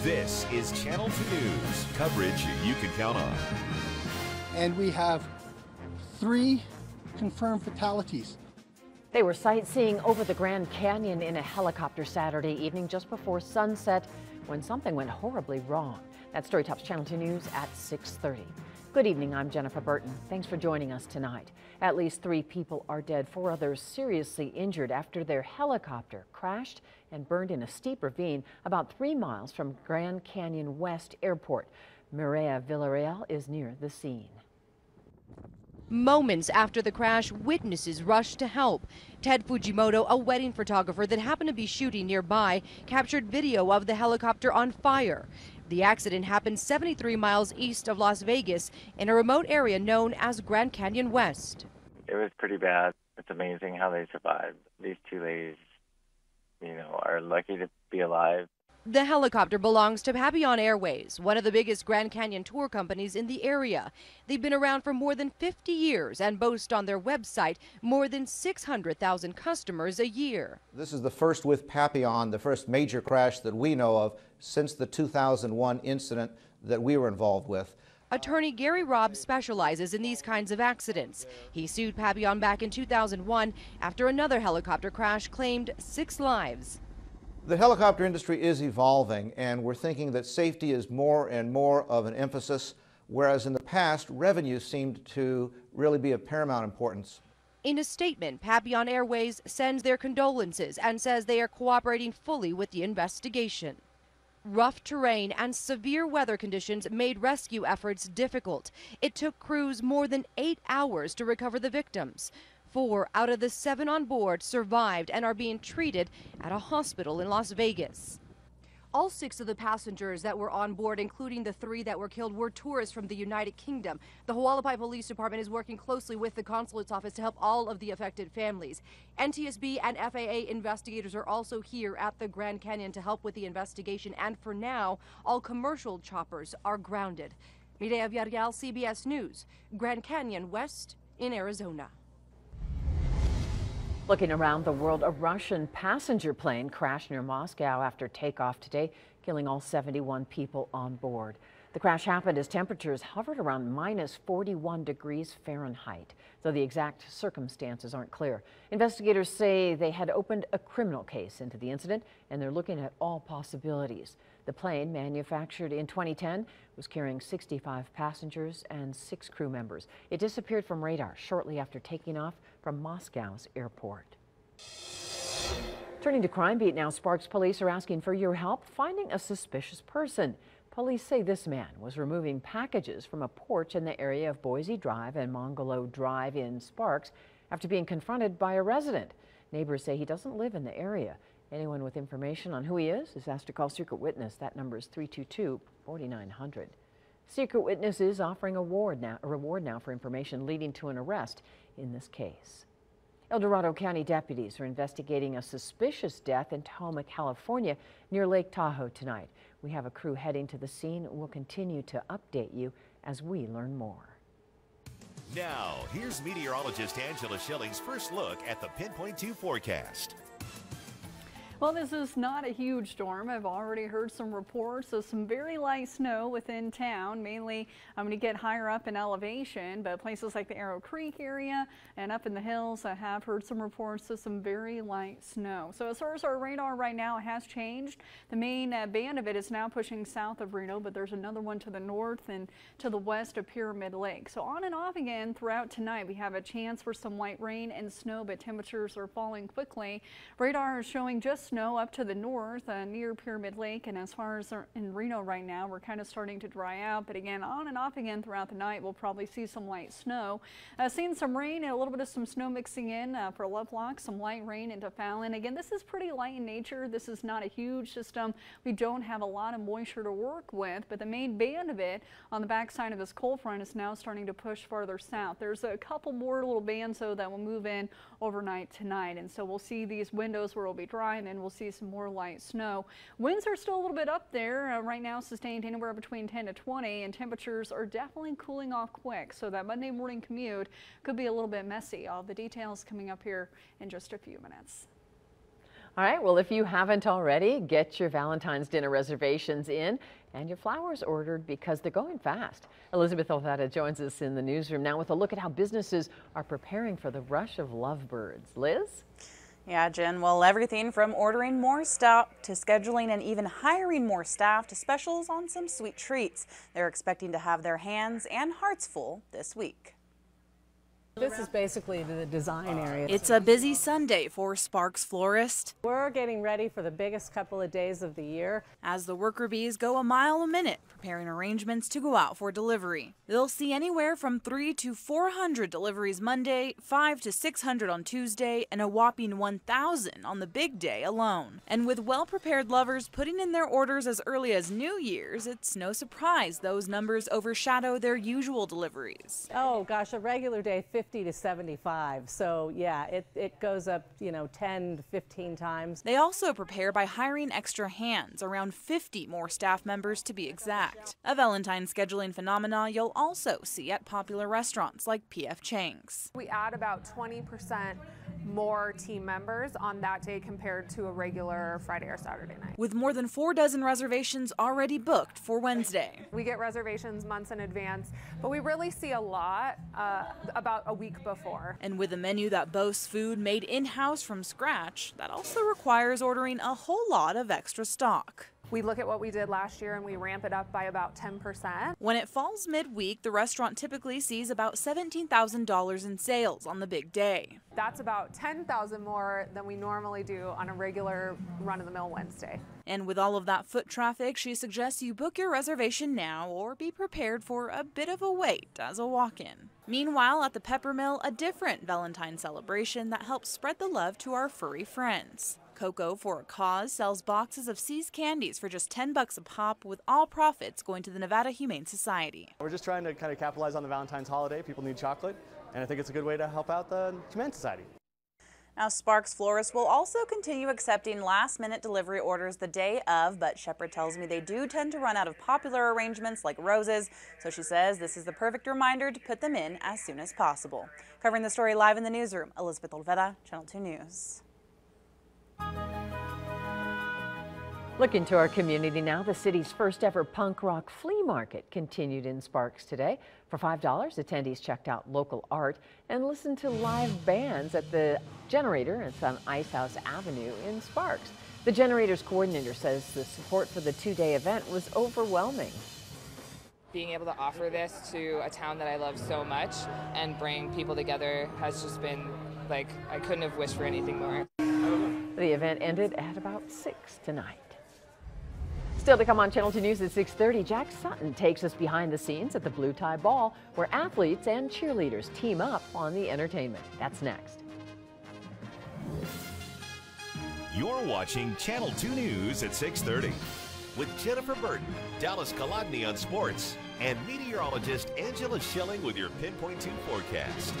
This is Channel 2 News, coverage you can count on. And we have 3 confirmed fatalities. They were sightseeing over the Grand Canyon in a helicopter Saturday evening just before sunset when something went horribly wrong. That story tops Channel 2 News at 6:30. Good evening, I'm Jennifer Burton. Thanks for joining us tonight. At least 3 people are dead, 4 others seriously injured after their helicopter crashed and burned in a steep ravine about 3 miles from Grand Canyon West Airport. Mireya Villarreal is near the scene. Moments after the crash, witnesses rushed to help. Ted Fujimoto, a wedding photographer that happened to be shooting nearby, captured video of the helicopter on fire. The accident happened 73 miles east of Las Vegas in a remote area known as Grand Canyon West. It was pretty bad. It's amazing how they survived. These 2 ladies, are lucky to be alive. The helicopter belongs to Papillon Airways, one of the biggest Grand Canyon tour companies in the area. They've been around for more than 50 years and boast on their website more than 600,000 customers a year. This is the first with Papillon, the first major crash that we know of since the 2001 incident that we were involved with. Attorney Gary Robb specializes in these kinds of accidents. He sued Papillon back in 2001 after another helicopter crash claimed 6 lives. The helicopter industry is evolving, and we're thinking that safety is more and more of an emphasis, whereas in the past, revenue seemed to really be of paramount importance. In a statement, Papillon Airways sends their condolences and says they are cooperating fully with the investigation. Rough terrain and severe weather conditions made rescue efforts difficult. It took crews more than 8 hours to recover the victims. 4 out of the 7 on board survived and are being treated at a hospital in Las Vegas. All 6 of the passengers that were on board, including the 3 that were killed, were tourists from the United Kingdom. The Hualapai Police Department is working closely with the consulate's office to help all of the affected families. NTSB and FAA investigators are also here at the Grand Canyon to help with the investigation, and for now, all commercial choppers are grounded. Mireya Villarreal, CBS News, Grand Canyon West in Arizona. Looking around the world, a Russian passenger plane crashed near Moscow after takeoff today, killing all 71 people on board. The crash happened as temperatures hovered around minus 41 degrees Fahrenheit, though the exact circumstances aren't clear. Investigators say they had opened a criminal case into the incident, and they're looking at all possibilities. The plane, manufactured in 2010, was carrying 65 passengers and 6 crew members. It disappeared from radar shortly after taking off from Moscow's airport. Turning to Crime Beat now, Sparks police are asking for your help finding a suspicious person. Police say this man was removing packages from a porch in the area of Boise Drive and Mongolo Drive in Sparks after being confronted by a resident. Neighbors say he doesn't live in the area. Anyone with information on who he is asked to call Secret Witness. That number is 322-4900. Secret Witness is offering a reward now for information leading to an arrest in this case. El Dorado County deputies are investigating a suspicious death in Tahoma, California, near Lake Tahoe tonight. We have a crew heading to the scene. We'll continue to update you as we learn more. Now, here's meteorologist Angela Schilling's first look at the Pinpoint 2 forecast. Well, this is not a huge storm. I've already heard some reports of some very light snow within town. Mainly, I'm going to get higher up in elevation, but places like the Arrow Creek area and up in the hills, I have heard some reports of some very light snow. So as far as our radar right now, it has changed. The main band of it is now pushing south of Reno, but there's another one to the north and to the west of Pyramid Lake. So on and off again throughout tonight, we have a chance for some light rain and snow, but temperatures are falling quickly. Radar is showing just snow up to the north near Pyramid Lake, and as far as in Reno right now, we're kind of starting to dry out, but again on and off again throughout the night, we'll probably see some light snow. Seeing some rain and a little bit of some snow mixing in for Lovelock, some light rain into Fallon. Again, this is pretty light in nature. This is not a huge system. We don't have a lot of moisture to work with, but the main band of it on the backside of this cold front is now starting to push farther south. There's a couple more little bands though that will move in overnight tonight, and so we'll see these windows where it'll be dry, and then we'll see some more light snow. Winds are still a little bit up there right now, sustained anywhere between 10 to 20, and temperatures are definitely cooling off quick, so that Monday morning commute could be a little bit messy. All the details coming up here in just a few minutes. All right, well, if you haven't already, get your Valentine's dinner reservations in and your flowers ordered because they're going fast. Elizabeth Olvera joins us in the newsroom now with a look at how businesses are preparing for the rush of lovebirds. Liz? Yeah, Jen, well, everything from ordering more stuff to scheduling and even hiring more staff to specials on some sweet treats. They're expecting to have their hands and hearts full this week. This is basically the design area. It's a busy Sunday for Sparks Florist. We're getting ready for the biggest couple of days of the year. As the worker bees go a mile a minute, preparing arrangements to go out for delivery. They'll see anywhere from 300 to 400 deliveries Monday, 500 to 600 on Tuesday, and a whopping 1,000 on the big day alone. And with well-prepared lovers putting in their orders as early as New Year's, it's no surprise those numbers overshadow their usual deliveries. Oh gosh, a regular day, 50 to 75. So yeah, it goes up, 10 to 15 times. They also prepare by hiring extra hands, around 50 more staff members to be exact. A Valentine scheduling phenomena you'll also see at popular restaurants like P.F. Chang's. We add about 20% more team members on that day compared to a regular Friday or Saturday night. With more than 4 dozen reservations already booked for Wednesday. We get reservations months in advance, but we really see a lot about a week before. And with a menu that boasts food made in-house from scratch, that also requires ordering a whole lot of extra stock. We look at what we did last year and we ramp it up by about 10%. When it falls midweek, the restaurant typically sees about $17,000 in sales on the big day. That's about $10,000 more than we normally do on a regular run-of-the-mill Wednesday. And with all of that foot traffic, she suggests you book your reservation now or be prepared for a bit of a wait as a walk-in. Meanwhile, at the Peppermill, a different Valentine celebration that helps spread the love to our furry friends. Coco for a Cause sells boxes of See's candies for just $10 a pop, with all profits going to the Nevada Humane Society. We're just trying to kind of capitalize on the Valentine's holiday. People need chocolate, and I think it's a good way to help out the Humane Society. Now, Sparks Florist will also continue accepting last-minute delivery orders the day of, but Shepard tells me they do tend to run out of popular arrangements like roses, so she says this is the perfect reminder to put them in as soon as possible. Covering the story live in the newsroom, Elizabeth Olvera, Channel 2 News. Looking to our community now, the city's first ever punk rock flea market continued in Sparks today. For $5, attendees checked out local art and listened to live bands at the Generator. It's on Icehouse Avenue in Sparks. The Generator's coordinator says the support for the two-day event was overwhelming. Being able to offer this to a town that I love so much and bring people together has just been like, I couldn't have wished for anything more. The event ended at about 6 tonight. Still to come on Channel 2 News at 6:30, Jack Sutton takes us behind the scenes at the Blue Tie Ball, where athletes and cheerleaders team up on the entertainment. That's next. You're watching Channel 2 News at 6:30 with Jennifer Burton, Dallas Kolodny on sports, and meteorologist Angela Schilling with your Pinpoint 2 forecast.